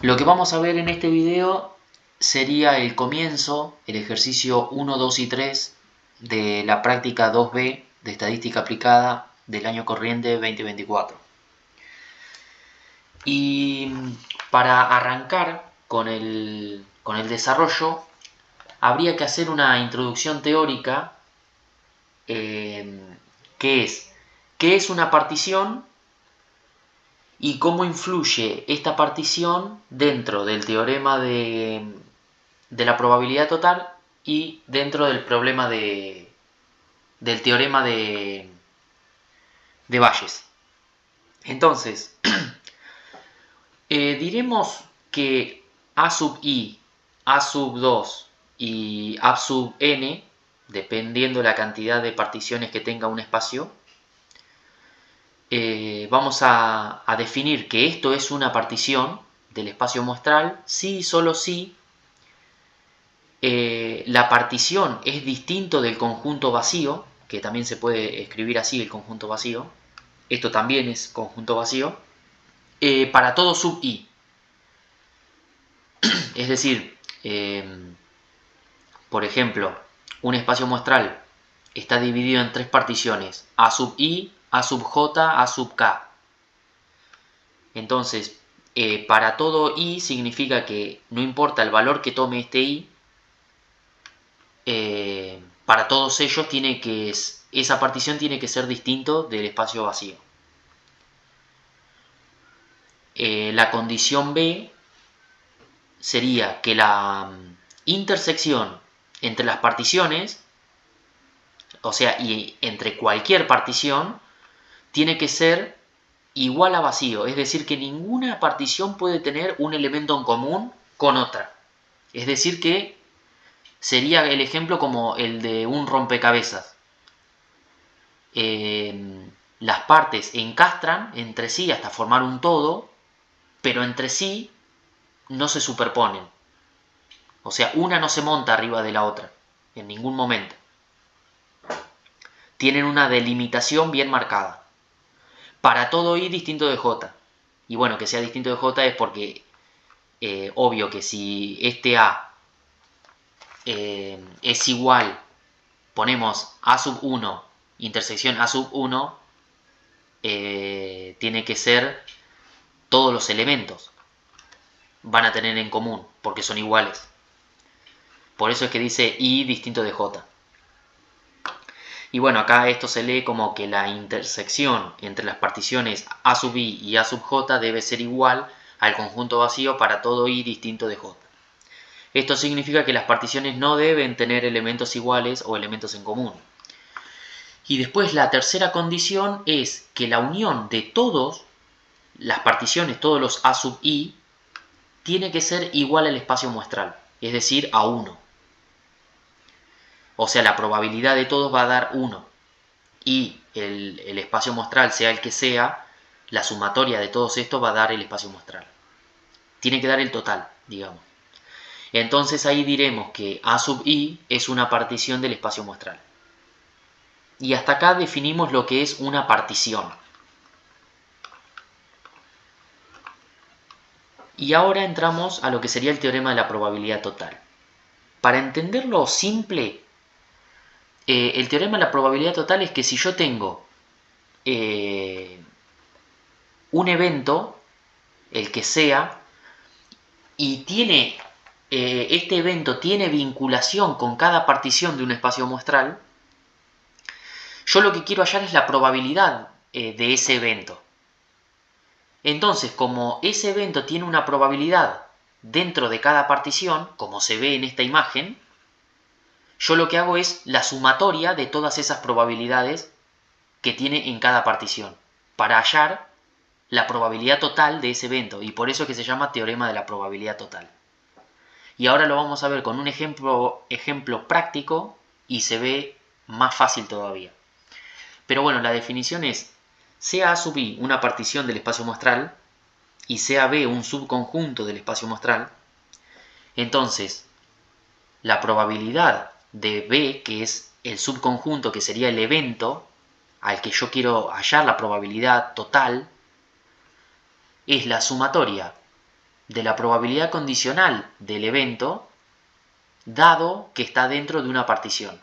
Lo que vamos a ver en este video sería el comienzo, el ejercicio 1, 2 y 3 de la práctica 2B de estadística aplicada del año corriente 2024. Y para arrancar con el desarrollo, habría que hacer una introducción teórica que es qué es una partición y cómo influye esta partición dentro del teorema de la probabilidad total y dentro del problema del teorema de Bayes. Entonces, diremos que A sub i, A sub 2 y A sub n, dependiendo la cantidad de particiones que tenga un espacio, vamos a definir que esto es una partición del espacio muestral si y solo si la partición es distinto del conjunto vacío, que también se puede escribir así, el conjunto vacío. Esto también es conjunto vacío, para todo sub i. Es decir, por ejemplo, un espacio muestral está dividido en tres particiones, A sub i, A sub j, A sub k. Entonces, para todo i significa que no importa el valor que tome este i, para todos ellos esa partición tiene que ser distinto del espacio vacío. La condición B sería que la intersección entre las particiones, o sea, y entre cualquier partición, tiene que ser igual a vacío, es decir, que ninguna partición puede tener un elemento en común con otra. Es decir, que sería el ejemplo como el de un rompecabezas. Las partes encastran entre sí hasta formar un todo, pero entre sí no se superponen. O sea, una no se monta arriba de la otra, en ningún momento. Tienen una delimitación bien marcada. Para todo i distinto de j. Y bueno, que sea distinto de j es porque, obvio que si este a es igual, ponemos a sub 1, intersección a sub 1, tiene que ser todos los elementos. Van a tener en común, porque son iguales. Por eso es que dice i distinto de j. Y bueno, acá esto se lee como que la intersección entre las particiones a sub i y a sub j debe ser igual al conjunto vacío para todo i distinto de j. Esto significa que las particiones no deben tener elementos iguales o elementos en común. Y después la tercera condición es que la unión de todas las particiones, todos los a sub i, tiene que ser igual al espacio muestral, es decir, a 1. O sea, la probabilidad de todos va a dar 1. Y el espacio muestral, sea el que sea, la sumatoria de todos estos va a dar el espacio muestral. Tiene que dar el total, digamos. Entonces ahí diremos que A sub i es una partición del espacio muestral. Y hasta acá definimos lo que es una partición. Y ahora entramos a lo que sería el teorema de la probabilidad total. Para entenderlo simple, el teorema de la probabilidad total es que si yo tengo un evento, el que sea, y este evento tiene vinculación con cada partición de un espacio muestral, yo lo que quiero hallar es la probabilidad de ese evento. Entonces, como ese evento tiene una probabilidad dentro de cada partición, como se ve en esta imagen, yo lo que hago es la sumatoria de todas esas probabilidades que tiene en cada partición, para hallar la probabilidad total de ese evento, y por eso es que se llama teorema de la probabilidad total. Y ahora lo vamos a ver con un ejemplo práctico y se ve más fácil todavía. Pero bueno, la definición es: sea A sub i una partición del espacio muestral y sea B un subconjunto del espacio muestral, entonces la probabilidad de B, que es el subconjunto, que sería el evento al que yo quiero hallar la probabilidad total, es la sumatoria de la probabilidad condicional del evento dado que está dentro de una partición,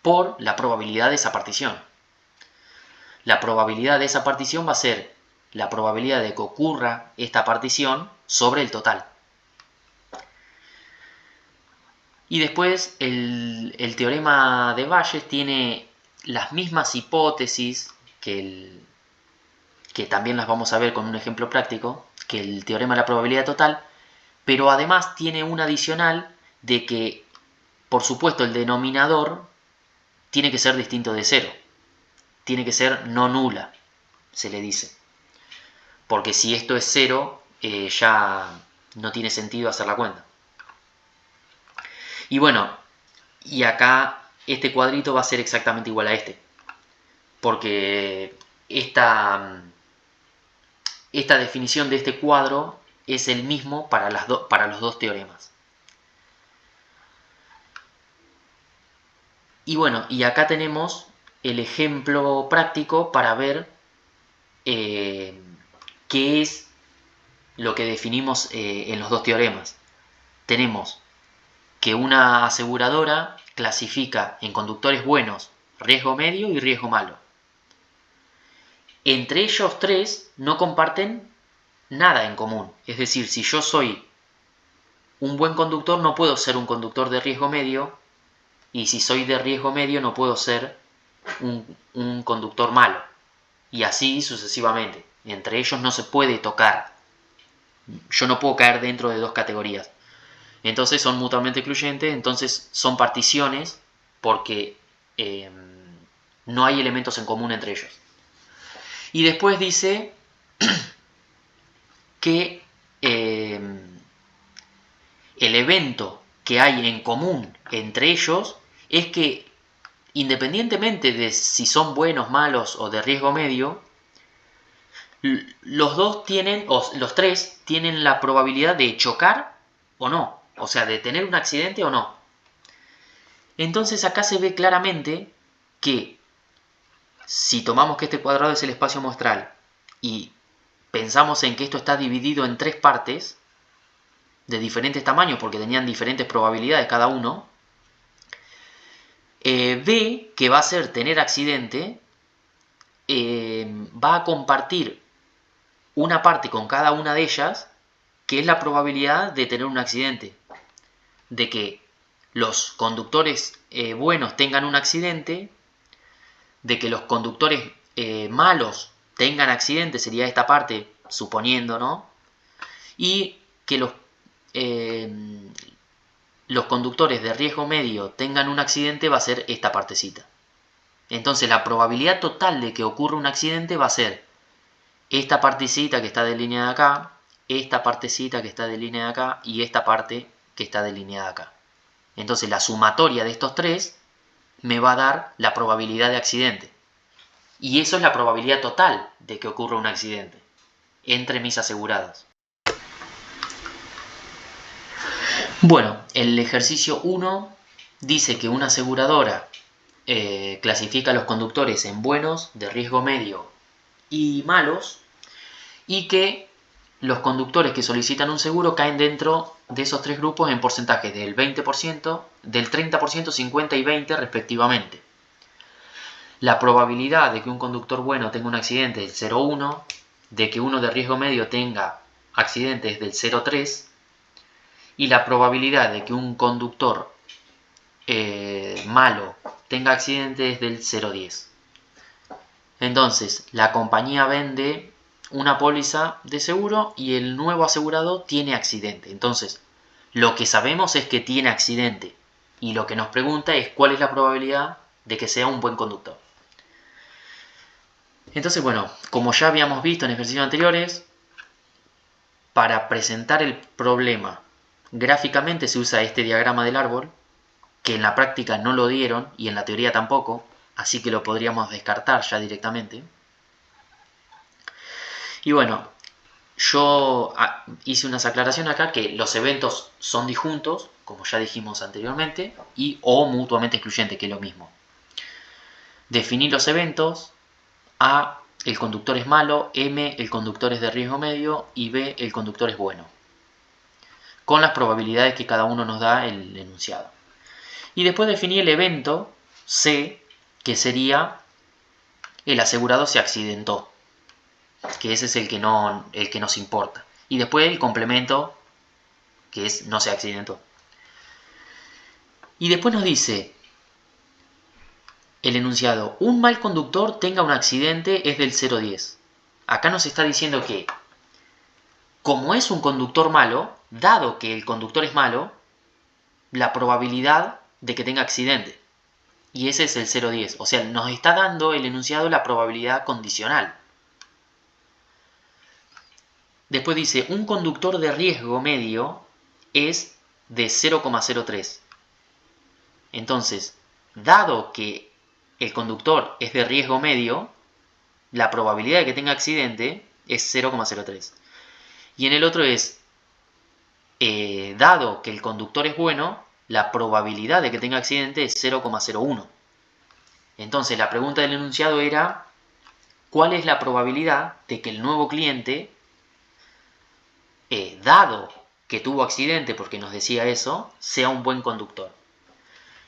por la probabilidad de esa partición. La probabilidad de esa partición va a ser la probabilidad de que ocurra esta partición sobre el total. Y después el teorema de Bayes tiene las mismas hipótesis que también las vamos a ver con un ejemplo práctico, que el teorema de la probabilidad total, pero además tiene un adicional de que, por supuesto, el denominador tiene que ser distinto de cero. Tiene que ser no nula, se le dice. Porque si esto es cero, ya no tiene sentido hacer la cuenta. Y bueno, y acá este cuadrito va a ser exactamente igual a este. Porque esta definición de este cuadro es el mismo para los dos teoremas. Y bueno, y acá tenemos el ejemplo práctico para ver qué es lo que definimos en los dos teoremas. Tenemos que una aseguradora clasifica en conductores buenos riesgo medio y riesgo malo. Entre ellos tres no comparten nada en común. Es decir, si yo soy un buen conductor, no puedo ser un conductor de riesgo medio, y si soy de riesgo medio, no puedo ser un conductor malo. Y así sucesivamente. Entre ellos no se puede tocar. Yo no puedo caer dentro de dos categorías. Entonces son mutuamente excluyentes, entonces son particiones porque no hay elementos en común entre ellos. Y después dice que el evento que hay en común entre ellos es que, independientemente de si son buenos, malos o de riesgo medio, los tres tienen la probabilidad de chocar o no, o sea, de tener un accidente o no. Entonces acá se ve claramente que si tomamos que este cuadrado es el espacio muestral y pensamos en que esto está dividido en tres partes de diferentes tamaños porque tenían diferentes probabilidades cada uno, B, que va a ser tener accidente, va a compartir una parte con cada una de ellas, que es la probabilidad de tener un accidente, de que los conductores buenos tengan un accidente, de que los conductores malos tengan accidente, sería esta parte, suponiendo, ¿no? Y que los conductores de riesgo medio tengan un accidente va a ser esta partecita. Entonces la probabilidad total de que ocurra un accidente va a ser esta partecita que está delineada acá, esta partecita que está delineada acá y esta parte que está delineada acá. Entonces la sumatoria de estos tres me va a dar la probabilidad de accidente. Y eso es la probabilidad total de que ocurra un accidente entre mis asegurados. Bueno, el ejercicio 1 dice que una aseguradora clasifica a los conductores en buenos, de riesgo medio y malos, y que los conductores que solicitan un seguro caen dentro de esos tres grupos en porcentajes del 20%, del 30%, 50 y 20 respectivamente. La probabilidad de que un conductor bueno tenga un accidente es del 0,1, de que uno de riesgo medio tenga accidente es del 0,3 y la probabilidad de que un conductor malo tenga accidente es del 0,10. Entonces, la compañía vende una póliza de seguro y el nuevo asegurado tiene accidente. Entonces, lo que sabemos es que tiene accidente y lo que nos pregunta es cuál es la probabilidad de que sea un buen conductor. Entonces, bueno, como ya habíamos visto en ejercicios anteriores, para presentar el problema gráficamente se usa este diagrama del árbol, que en la práctica no lo dieron y en la teoría tampoco, así que lo podríamos descartar ya directamente. Y bueno, yo hice unas aclaraciones acá que los eventos son disjuntos, como ya dijimos anteriormente, y o mutuamente excluyentes, que es lo mismo. Definir los eventos A el conductor es malo, M, el conductor es de riesgo medio y B, el conductor es bueno, con las probabilidades que cada uno nos da el enunciado. Y después definí el evento C, que sería el asegurado se accidentó, que ese es el que nos importa. Y después el complemento, que es no se accidentó. Y después nos dice el enunciado, un mal conductor tenga un accidente es del 0,10. Acá nos está diciendo que, como es un conductor malo, dado que el conductor es malo, la probabilidad de que tenga accidente. Y ese es el 0,10. O sea, nos está dando el enunciado la probabilidad condicional. Después dice, un conductor de riesgo medio es de 0,03. Entonces, dado que el conductor es de riesgo medio, la probabilidad de que tenga accidente es 0,03. Y en el otro es, dado que el conductor es bueno, la probabilidad de que tenga accidente es 0,01. Entonces, la pregunta del enunciado era, ¿cuál es la probabilidad de que el nuevo cliente, dado que tuvo accidente porque nos decía eso, sea un buen conductor?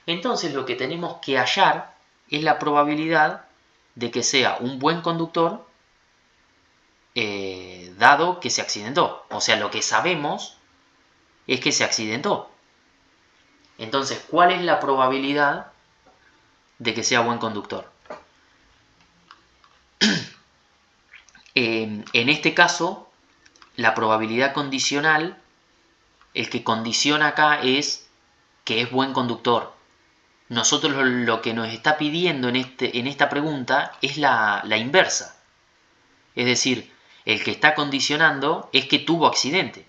Entonces, lo que tenemos que hallar es la probabilidad de que sea un buen conductor dado que se accidentó. O sea, lo que sabemos es que se accidentó. Entonces, ¿cuál es la probabilidad de que sea buen conductor? En este caso, la probabilidad condicional, el que condiciona acá es que es buen conductor. Nosotros lo que nos está pidiendo en esta pregunta es la inversa. Es decir, el que está condicionando es que tuvo accidente.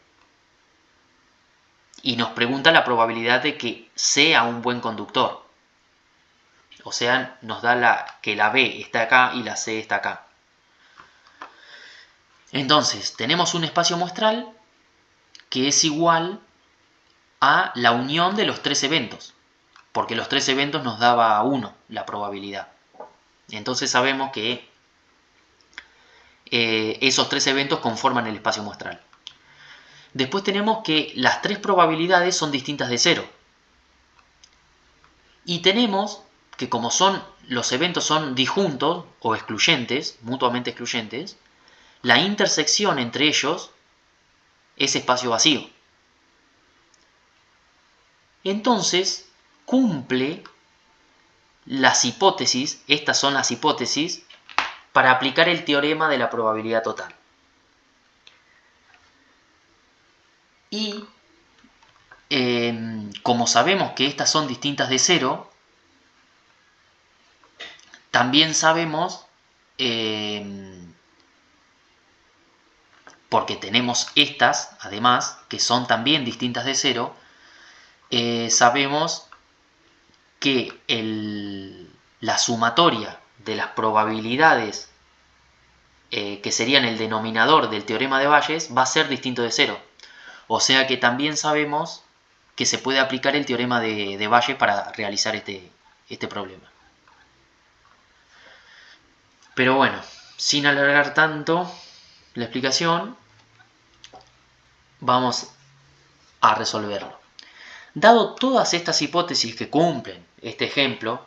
Y nos pregunta la probabilidad de que sea un buen conductor. O sea, nos da que la B está acá y la C está acá. Entonces, tenemos un espacio muestral que es igual a la unión de los tres eventos. Porque los tres eventos nos daba 1 la probabilidad. Entonces sabemos que esos tres eventos conforman el espacio muestral. Después tenemos que las tres probabilidades son distintas de 0. Y tenemos que como los eventos son disjuntos o excluyentes, mutuamente excluyentes, la intersección entre ellos es espacio vacío. Entonces, cumple las hipótesis, estas son las hipótesis, para aplicar el teorema de la probabilidad total. Y como sabemos que estas son distintas de 0, también sabemos, porque tenemos estas, además, que son también distintas de 0, sabemos que la sumatoria de las probabilidades que serían el denominador del teorema de Bayes va a ser distinto de 0. O sea que también sabemos que se puede aplicar el teorema de Bayes para realizar este problema. Pero bueno, sin alargar tanto la explicación, vamos a resolverlo. Dado todas estas hipótesis que cumplen este ejemplo,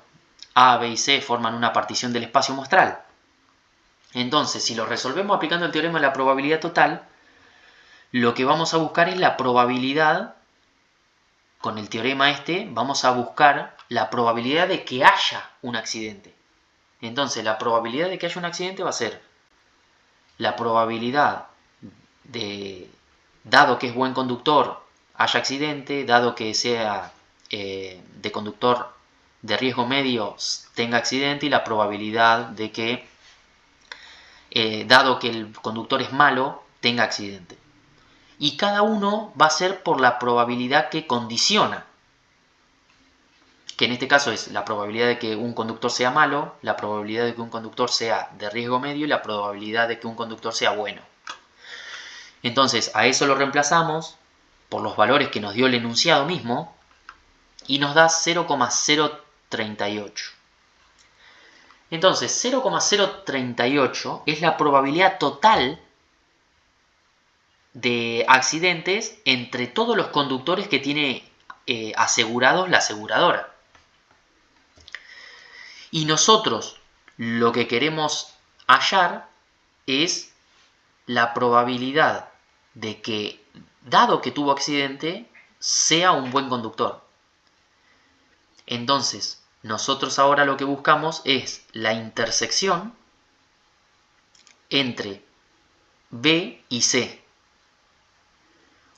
A, B y C forman una partición del espacio muestral. Entonces, si lo resolvemos aplicando el teorema de la probabilidad total, lo que vamos a buscar es la probabilidad, con el teorema vamos a buscar la probabilidad de que haya un accidente. Entonces, la probabilidad de que haya un accidente va a ser la probabilidad de, dado que es buen conductor, haya accidente, dado que sea de conductor de riesgo medio, tenga accidente, y la probabilidad de que, dado que el conductor es malo, tenga accidente. Y cada uno va a ser por la probabilidad que condiciona, que en este caso es la probabilidad de que un conductor sea malo, la probabilidad de que un conductor sea de riesgo medio y la probabilidad de que un conductor sea bueno. Entonces a eso lo reemplazamos por los valores que nos dio el enunciado mismo y nos da 0,038. Entonces, 0,038 es la probabilidad total de accidentes entre todos los conductores que tiene asegurados la aseguradora. Y nosotros lo que queremos hallar es la probabilidad de que, dado que tuvo accidente, sea un buen conductor. Entonces, nosotros ahora lo que buscamos es la intersección entre B y C.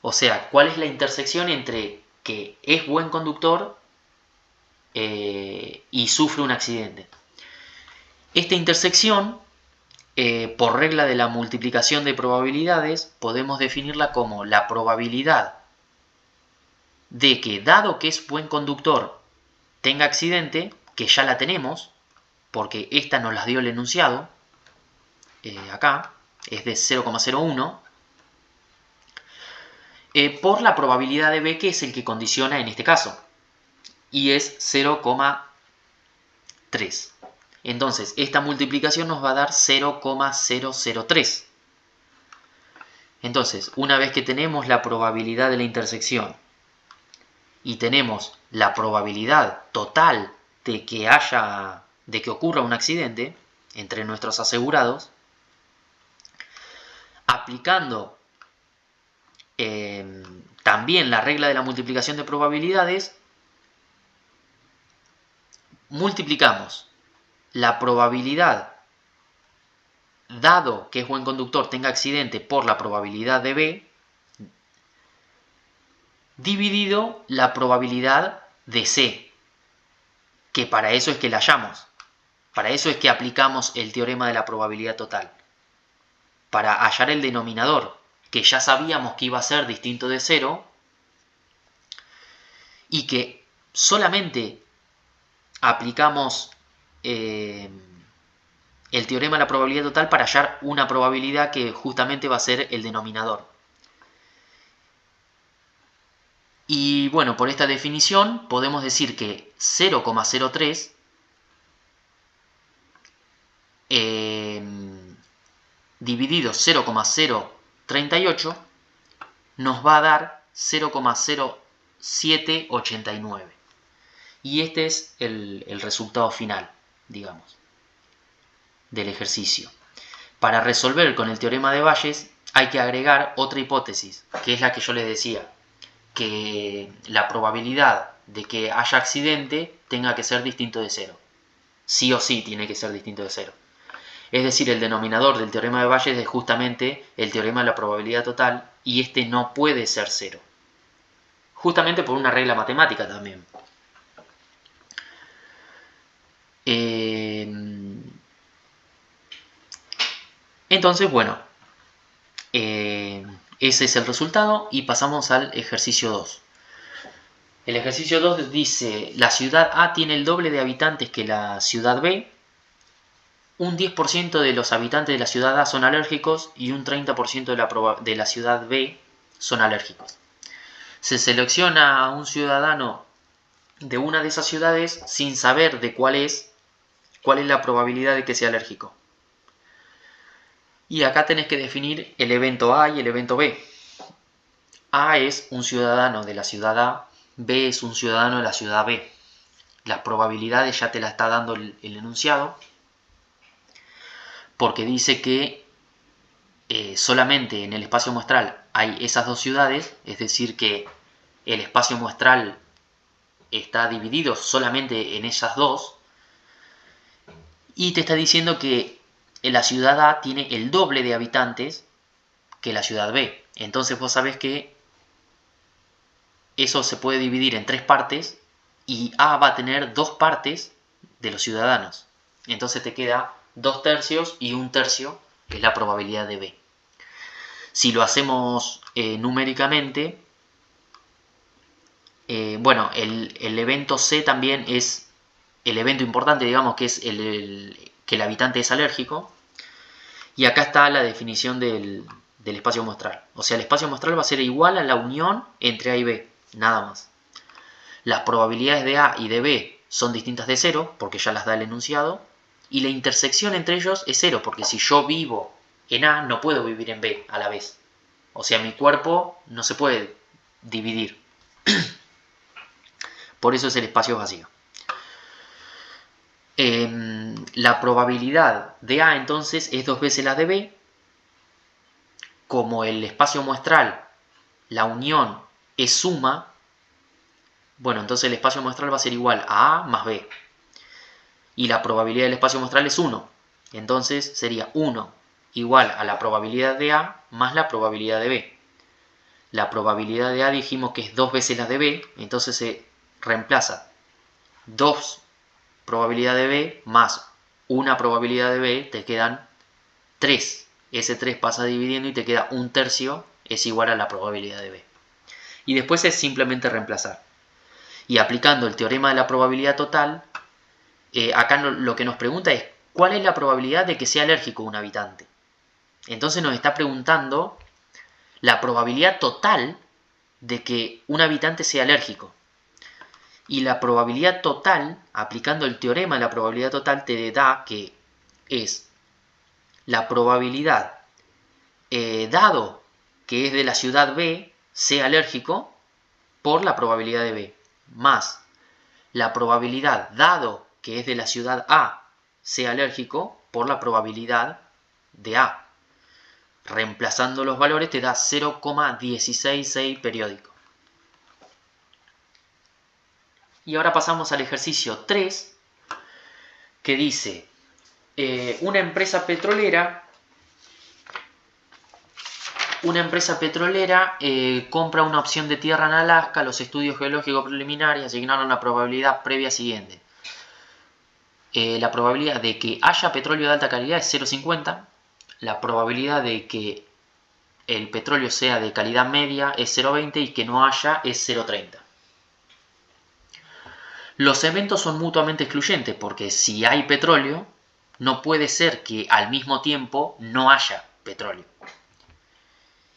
O sea, ¿cuál es la intersección entre que es buen conductor y sufre un accidente? Esta intersección, por regla de la multiplicación de probabilidades, podemos definirla como la probabilidad de que, dado que es buen conductor, tenga accidente, que ya la tenemos, porque esta nos la dio el enunciado, acá, es de 0,01, por la probabilidad de B, que es el que condiciona en este caso, y es 0,3. Entonces, esta multiplicación nos va a dar 0,003. Entonces, una vez que tenemos la probabilidad de la intersección y tenemos la probabilidad total de que ocurra un accidente entre nuestros asegurados, aplicando también la regla de la multiplicación de probabilidades, multiplicamos la probabilidad, dado que es buen conductor, tenga accidente, por la probabilidad de B, dividido la probabilidad de C, que para eso es que la hallamos. Para eso es que aplicamos el teorema de la probabilidad total. Para hallar el denominador, que ya sabíamos que iba a ser distinto de 0, y que solamente aplicamos el teorema de la probabilidad total para hallar una probabilidad que justamente va a ser el denominador. Y bueno, por esta definición podemos decir que 0,03 dividido 0,038 nos va a dar 0,0789. Y este es el resultado final, digamos, del ejercicio. Para resolver con el teorema de Bayes hay que agregar otra hipótesis, que es la que yo les decía, que la probabilidad de que haya accidente tenga que ser distinto de 0. Sí o sí tiene que ser distinto de 0. Es decir, el denominador del teorema de Bayes es justamente el teorema de la probabilidad total, y este no puede ser 0. Justamente por una regla matemática también. Entonces, bueno, ese es el resultado y pasamos al ejercicio 2. El ejercicio 2 dice, la ciudad A tiene el doble de habitantes que la ciudad B, un 10% de los habitantes de la ciudad A son alérgicos y un 30% de la ciudad B son alérgicos. Se selecciona a un ciudadano de una de esas ciudades sin saber de cuál es la probabilidad de que sea alérgico. Y acá tenés que definir el evento A y el evento B. A es un ciudadano de la ciudad A, B es un ciudadano de la ciudad B. Las probabilidades ya te las está dando el enunciado, porque dice que solamente en el espacio muestral hay esas dos ciudades, es decir que el espacio muestral está dividido solamente en esas dos, y te está diciendo que la ciudad A tiene el doble de habitantes que la ciudad B. Entonces vos sabés que eso se puede dividir en 3 partes y A va a tener 2 partes de los ciudadanos. Entonces te queda 2 tercios y 1 tercio, que es la probabilidad de B. Si lo hacemos numéricamente, bueno, el evento C también es el evento importante, digamos, que es que el habitante es alérgico. Y acá está la definición del espacio muestral. O sea, el espacio muestral va a ser igual a la unión entre A y B, nada más. Las probabilidades de A y de B son distintas de 0, porque ya las da el enunciado. y la intersección entre ellos es 0, porque si yo vivo en A, no puedo vivir en B a la vez. O sea, mi cuerpo no se puede dividir. Por eso es el espacio vacío. La probabilidad de A entonces es 2 veces la de B. Como el espacio muestral, la unión es suma, bueno, entonces el espacio muestral va a ser igual a A más B. Y la probabilidad del espacio muestral es 1. Entonces sería 1 igual a la probabilidad de A más la probabilidad de B. La probabilidad de A dijimos que es 2 veces la de B, entonces se reemplaza 2 probabilidad de B más una probabilidad de B, te quedan 3. Ese 3 pasa dividiendo y te queda 1/3 es igual a la probabilidad de B. Y después es simplemente reemplazar. Y aplicando el teorema de la probabilidad total, acá lo que nos pregunta es ¿cuál es la probabilidad de que sea alérgico un habitante? Entonces nos está preguntando la probabilidad total de que un habitante sea alérgico. Y la probabilidad total, aplicando el teorema de la probabilidad total, te da que es la probabilidad, dado que es de la ciudad B, sea alérgico, por la probabilidad de B, más la probabilidad, dado que es de la ciudad A, sea alérgico, por la probabilidad de A. Reemplazando los valores te da 0,166 periódico. Y ahora pasamos al ejercicio 3, que dice, una empresa petrolera compra una opción de tierra en Alaska. Los estudios geológicos preliminares asignaron la probabilidad previa siguiente. La probabilidad de que haya petróleo de alta calidad es 0,50. La probabilidad de que el petróleo sea de calidad media es 0,20 y que no haya es 0,30. Los eventos son mutuamente excluyentes porque si hay petróleo, no puede ser que al mismo tiempo no haya petróleo.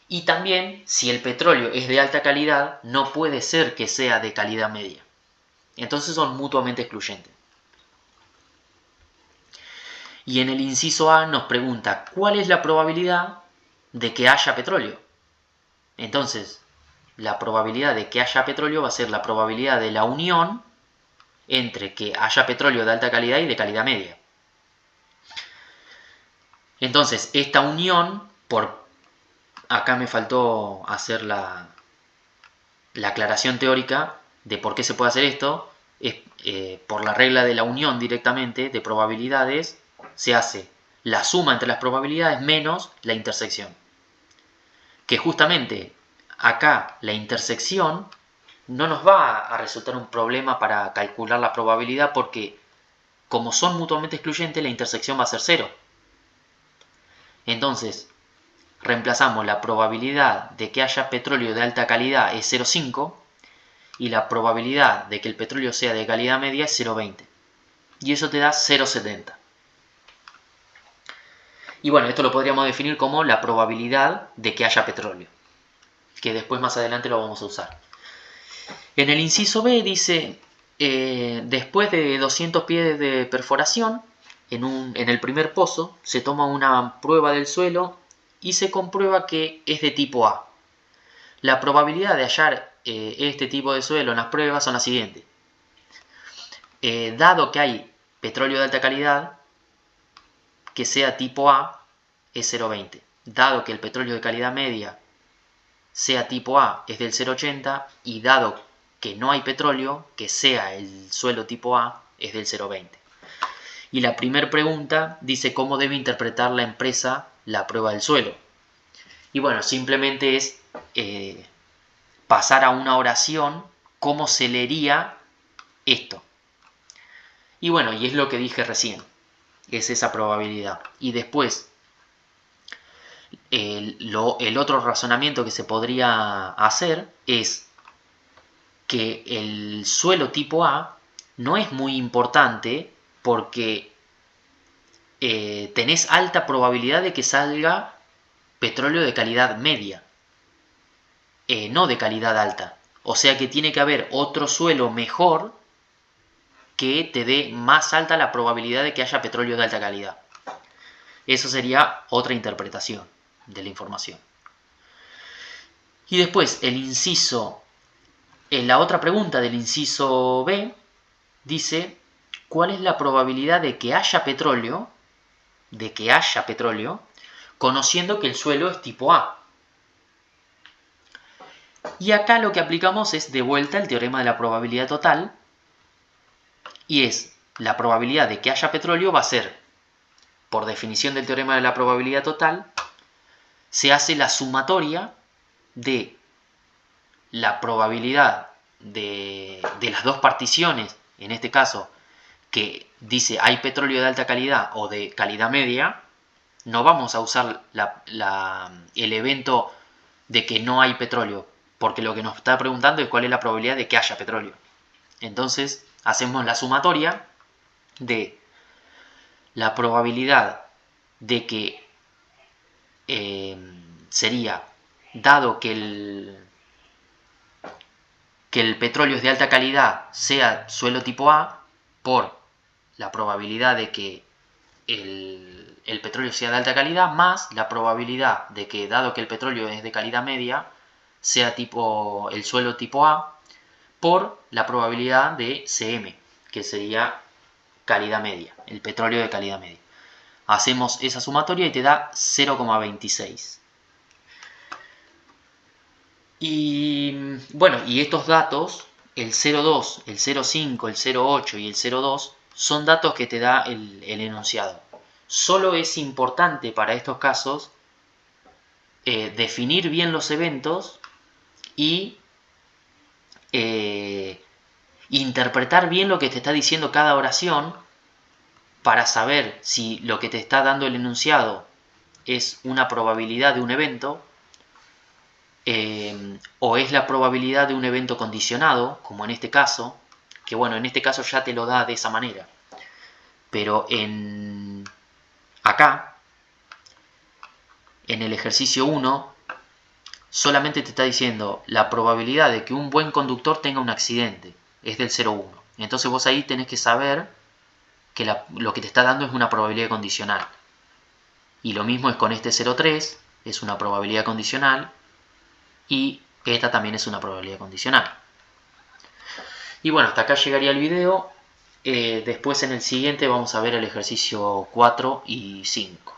Y también, si el petróleo es de alta calidad, no puede ser que sea de calidad media. Entonces son mutuamente excluyentes. Y en el inciso A nos pregunta ¿cuál es la probabilidad de que haya petróleo? Entonces, la probabilidad de que haya petróleo va a ser la probabilidad de la unión entre que haya petróleo de alta calidad y de calidad media. Entonces, esta unión, acá me faltó hacer la aclaración teórica de por qué se puede hacer esto, es por la regla de la unión directamente de probabilidades, se hace la suma entre las probabilidades menos la intersección. Que justamente acá la intersección no nos va a resultar un problema para calcular la probabilidad porque como son mutuamente excluyentes la intersección va a ser 0. Entonces reemplazamos la probabilidad de que haya petróleo de alta calidad es 0,5 y la probabilidad de que el petróleo sea de calidad media es 0,20. Y eso te da 0,70. Y bueno, esto lo podríamos definir como la probabilidad de que haya petróleo, que después más adelante lo vamos a usar. En el inciso B dice, después de 200 pies de perforación, en el primer pozo se toma una prueba del suelo y se comprueba que es de tipo A. La probabilidad de hallar este tipo de suelo en las pruebas son las siguientes. Dado que hay petróleo de alta calidad, que sea tipo A, es 0,20. Dado que el petróleo de calidad media sea tipo A, es del 0,80. Y dado que no hay petróleo, que sea el suelo tipo A, es del 0,20. Y la primera pregunta dice cómo debe interpretar la empresa la prueba del suelo. Y bueno, simplemente es pasar a una oración cómo se leería esto. Y bueno, y es lo que dije recién, es esa probabilidad. Y después, el otro razonamiento que se podría hacer es que el suelo tipo A no es muy importante porque tenés alta probabilidad de que salga petróleo de calidad media, no de calidad alta. O sea que tiene que haber otro suelo mejor que te dé más alta la probabilidad de que haya petróleo de alta calidad. Eso sería otra interpretación de la información. Y después el inciso, en la otra pregunta del inciso B, dice cuál es la probabilidad de que haya petróleo, conociendo que el suelo es tipo A. Y acá lo que aplicamos es de vuelta el teorema de la probabilidad total, y es la probabilidad de que haya petróleo va a ser, por definición del teorema de la probabilidad total, se hace la sumatoria de la probabilidad de las dos particiones, en este caso, que dice hay petróleo de alta calidad o de calidad media. No vamos a usar el evento de que no hay petróleo, porque lo que nos está preguntando es cuál es la probabilidad de que haya petróleo. Entonces hacemos la sumatoria de la probabilidad de que sería, dado que el petróleo es de alta calidad, sea suelo tipo A, por la probabilidad de que el petróleo sea de alta calidad, más la probabilidad de que, dado que el petróleo es de calidad media, sea el suelo tipo A, por la probabilidad de CM, que sería calidad media, el petróleo de calidad media. Hacemos esa sumatoria y te da 0,26. Y bueno, y estos datos, el 0,2, el 0,5, el 0,8 y el 0,2, son datos que te da el enunciado. Solo es importante para estos casos definir bien los eventos y interpretar bien lo que te está diciendo cada oración para saber si lo que te está dando el enunciado es una probabilidad de un evento o es la probabilidad de un evento condicionado, como en este caso, que bueno, en este caso ya te lo da de esa manera. Pero acá, en el ejercicio 1, solamente te está diciendo la probabilidad de que un buen conductor tenga un accidente, es del 0,1. Entonces vos ahí tenés que saber que lo que te está dando es una probabilidad condicional. Y lo mismo es con este 0,3, es una probabilidad condicional, y esta también es una probabilidad condicional. Y bueno, hasta acá llegaría el video. Después en el siguiente vamos a ver el ejercicio 4 y 5.